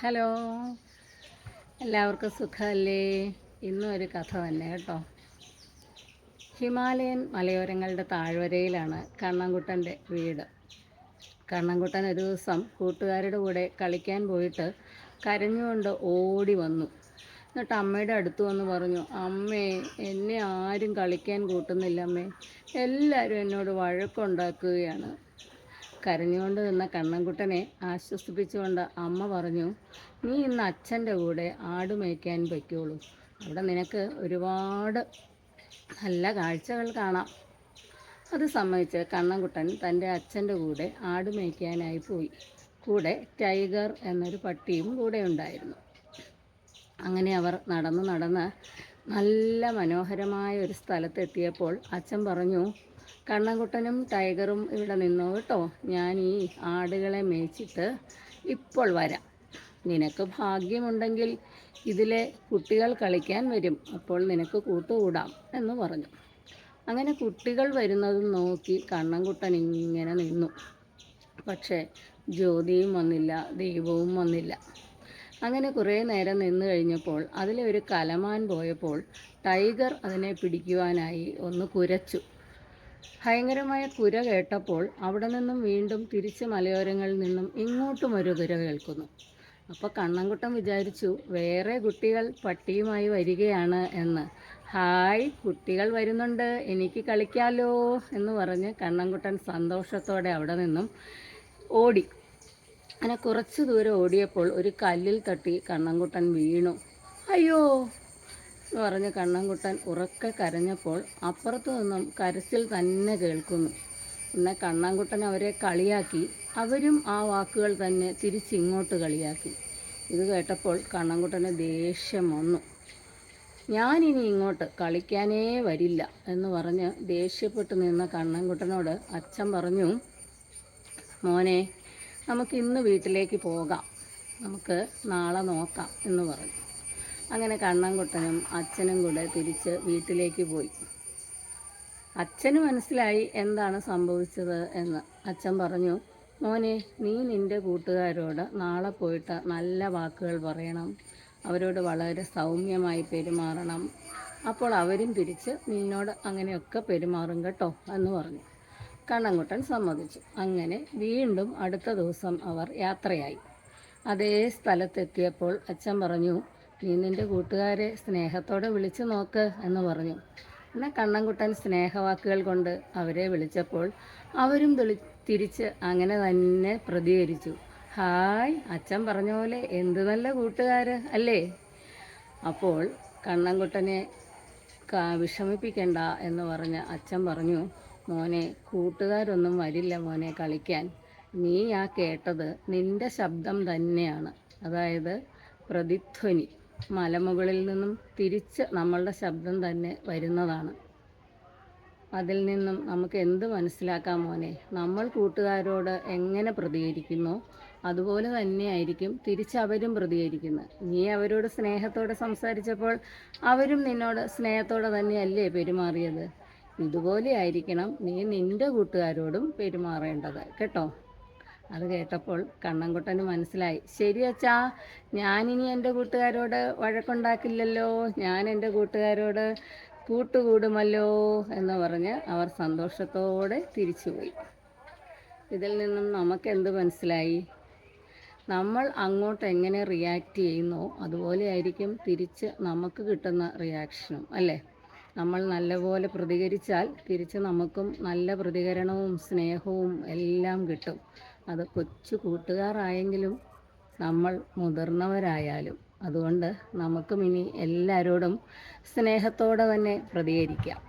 Hello, എല്ലാവർക്കും സുഖമല്ലേ? ഇന്നും ഒരു കഥ തന്നെ കേട്ടോ. ഹിമാലയൻ മലയോരങ്ങളുടെ താഴ്വരയിലാണ് കണ്ണൻകുട്ടൻ്റെ വീട്. കണ്ണൻകുട്ടൻ ഒരു ദിവസം കൂട്ടുകാരുടെ കൂടെ കളിക്കാൻ പോയിട്ട് കരഞ്ഞുകൊണ്ട് ഓടി വന്നു. എന്നിട്ട് അമ്മയുടെ അടുത്ത് വന്ന് പറഞ്ഞു, അമ്മേ, എന്നെ ആരും കളിക്കാൻ കൂട്ടുന്നില്ല അമ്മേ, എല്ലാവരും എന്നോട് വഴക്കുണ്ടാക്കുകയാണ്. കരഞ്ഞുകൊണ്ട് നിന്ന കണ്ണൻകുട്ടനെ ആശ്വസിപ്പിച്ചുകൊണ്ട് അമ്മ പറഞ്ഞു, നീ ഇന്ന് അച്ഛൻ്റെ കൂടെ ആട് മേയ്ക്കാൻ പൊയ്ക്കോളൂ. അവിടെ നിനക്ക് ഒരുപാട് നല്ല കാഴ്ചകൾ കാണാം. അത് സമ്മതിച്ച് കണ്ണൻകുട്ടൻ തൻ്റെ അച്ഛൻ്റെ കൂടെ ആട് മേയ്ക്കാനായി പോയി. കൂടെ ടൈഗർ എന്നൊരു പട്ടിയും കൂടെ ഉണ്ടായിരുന്നു. അങ്ങനെ അവർ നടന്ന് നല്ല മനോഹരമായ ഒരു സ്ഥലത്തെത്തിയപ്പോൾ അച്ഛൻ പറഞ്ഞു, കണ്ണൻകുട്ടനും ടൈഗറും ഇവിടെ നിന്നോ കേട്ടോ, ഞാൻ ഈ ആടുകളെ മേച്ചിട്ട് ഇപ്പോൾ വരാം. നിനക്ക് ഭാഗ്യമുണ്ടെങ്കിൽ ഇതിലെ കുട്ടികൾ കളിക്കാൻ വരും, അപ്പോൾ നിനക്ക് കൂട്ടുകൂടാം എന്ന് പറഞ്ഞു. അങ്ങനെ കുട്ടികൾ വരുന്നതും നോക്കി കണ്ണൻകുട്ടൻ ഇങ്ങനെ നിന്നു. പക്ഷേ ജ്യോതിയും വന്നില്ല, ദൈവവും വന്നില്ല. അങ്ങനെ കുറേ നേരം നിന്ന് കഴിഞ്ഞപ്പോൾ അതിലെ ഒരു കലമാൻ പോയപ്പോൾ ടൈഗർ അതിനെ പിടിക്കുവാനായി ഒന്ന് കുരച്ചു. ഭയങ്കരമായ കുര കേട്ടപ്പോൾ അവിടെ നിന്നും വീണ്ടും തിരിച്ച് മലയോരങ്ങളിൽ നിന്നും ഇങ്ങോട്ടും ഒരു കുര കേൾക്കുന്നു. അപ്പോൾ കണ്ണൻകുട്ടൻ വിചാരിച്ചു, വേറെ കുട്ടികൾ പട്ടിയുമായി വരികയാണ് എന്ന്. ഹായ്, കുട്ടികൾ വരുന്നുണ്ട്, എനിക്ക് കളിക്കാലോ എന്ന് പറഞ്ഞ് കണ്ണൻകുട്ടൻ സന്തോഷത്തോടെ അവിടെ നിന്നും ഓടി. അങ്ങനെ കുറച്ച് ദൂരം ഓടിയപ്പോൾ ഒരു കല്ലിൽ തട്ടി കണ്ണൻകുട്ടൻ വീണു. അയ്യോ എന്ന് പറഞ്ഞ് കണ്ണൻകുട്ടൻ ഉറക്കെ കരഞ്ഞപ്പോൾ അപ്പുറത്തു നിന്നും കരച്ചിൽ തന്നെ കേൾക്കുന്നു. പിന്നെ കണ്ണൻകുട്ടൻ അവരെ കളിയാക്കി. അവരും ആ വാക്കുകൾ തന്നെ തിരിച്ചിങ്ങോട്ട് കളിയാക്കി. ഇത് കേട്ടപ്പോൾ കണ്ണൻകുട്ടന് ദേഷ്യം വന്നു. ഞാനിനി ഇങ്ങോട്ട് കളിക്കാനേ വരില്ല എന്ന് പറഞ്ഞ് ദേഷ്യപ്പെട്ട് നിന്ന കണ്ണൻകുട്ടനോട് അച്ഛൻ പറഞ്ഞു, മോനെ, നമുക്കിന്ന് വീട്ടിലേക്ക് പോകാം, നമുക്ക് നാളെ നോക്കാം എന്ന് പറഞ്ഞു. അങ്ങനെ കണ്ണൻകുട്ടനും അച്ഛനും കൂടെ തിരിച്ച് വീട്ടിലേക്ക് പോയി. അച്ഛന് മനസ്സിലായി എന്താണ് സംഭവിച്ചത് എന്ന്. അച്ഛൻ പറഞ്ഞു, മോനെ, നീ നിൻ്റെ കൂട്ടുകാരോട് നാളെ പോയിട്ട് നല്ല വാക്കുകൾ പറയണം, അവരോട് വളരെ സൗമ്യമായി പെരുമാറണം, അപ്പോൾ അവരും തിരിച്ച് നിന്നോട് അങ്ങനെയൊക്കെ പെരുമാറും കേട്ടോ എന്ന് പറഞ്ഞു. കണ്ണൻകുട്ടൻ സമ്മതിച്ചു. അങ്ങനെ വീണ്ടും അടുത്ത ദിവസം അവർ യാത്രയായി. അതേ സ്ഥലത്തെത്തിയപ്പോൾ അച്ഛൻ പറഞ്ഞു, നീ നിൻ്റെ കൂട്ടുകാരെ സ്നേഹത്തോടെ വിളിച്ചു നോക്ക് എന്ന് പറഞ്ഞു. പിന്നെ കണ്ണൻകുട്ടൻ സ്നേഹവാക്കുകൾ കൊണ്ട് അവരെ വിളിച്ചപ്പോൾ അവരും തിരിച്ച് അങ്ങനെ തന്നെ പ്രതികരിച്ചു. ഹായ്, അച്ഛൻ പറഞ്ഞ പോലെ എന്ത് നല്ല കൂട്ടുകാർ അല്ലേ? അപ്പോൾ കണ്ണൻകുട്ടനെ വിഷമിപ്പിക്കണ്ട എന്ന് പറഞ്ഞ് അച്ഛൻ പറഞ്ഞു, മോനെ, കൂട്ടുകാരൊന്നും വരില്ല മോനെ കളിക്കാൻ. നീ ആ കേട്ടത് നിൻ്റെ ശബ്ദം തന്നെയാണ്, അതായത് പ്രതിധ്വനി. മലമുകളിൽ നിന്നും തിരിച്ച് നമ്മളുടെ ശബ്ദം തന്നെ വരുന്നതാണ്. അതിൽ നിന്നും നമുക്ക് എന്ത് മനസ്സിലാക്കാം മോനെ? നമ്മൾ കൂട്ടുകാരോട് എങ്ങനെ പ്രതികരിക്കുന്നോ അതുപോലെ തന്നെയായിരിക്കും തിരിച്ചവരും പ്രതികരിക്കുന്നത്. നീ അവരോട് സ്നേഹത്തോടെ സംസാരിച്ചപ്പോൾ അവരും നിന്നോട് സ്നേഹത്തോടെ തന്നെയല്ലേ പെരുമാറിയത്? ഇതുപോലെ ആയിരിക്കണം നീ നിൻ്റെ കൂട്ടുകാരോടും പെരുമാറേണ്ടത് കേട്ടോ. അത് കേട്ടപ്പോൾ കണ്ണൻകുട്ടന് മനസ്സിലായി, ശരി അച്ഛാ, ഞാനിനി എൻ്റെ കൂട്ടുകാരോട് വഴക്കുണ്ടാക്കില്ലല്ലോ, ഞാൻ എൻ്റെ കൂട്ടുകാരോട് കൂട്ടുകൂടുമല്ലോ എന്ന് പറഞ്ഞ് അവർ സന്തോഷത്തോടെ തിരിച്ചുപോയി. ഇതിൽ നിന്നും നമുക്കെന്ത് മനസ്സിലായി? നമ്മൾ അങ്ങോട്ട് എങ്ങനെ റിയാക്റ്റ് ചെയ്യുന്നോ അതുപോലെ ആയിരിക്കും തിരിച്ച് നമുക്ക് കിട്ടുന്ന റിയാക്ഷനും, അല്ലേ? നമ്മൾ നല്ലപോലെ പ്രതികരിച്ചാൽ തിരിച്ച് നമുക്കും നല്ല പ്രതികരണവും സ്നേഹവും എല്ലാം കിട്ടും. അത് കൊച്ചു കൂട്ടുകാരായെങ്കിലും നമ്മൾ മുതിർന്നവരായാലും. അതുകൊണ്ട് നമുക്കും ഇനി എല്ലാവരോടും സ്നേഹത്തോടെ തന്നെ പ്രതികരിക്കാം.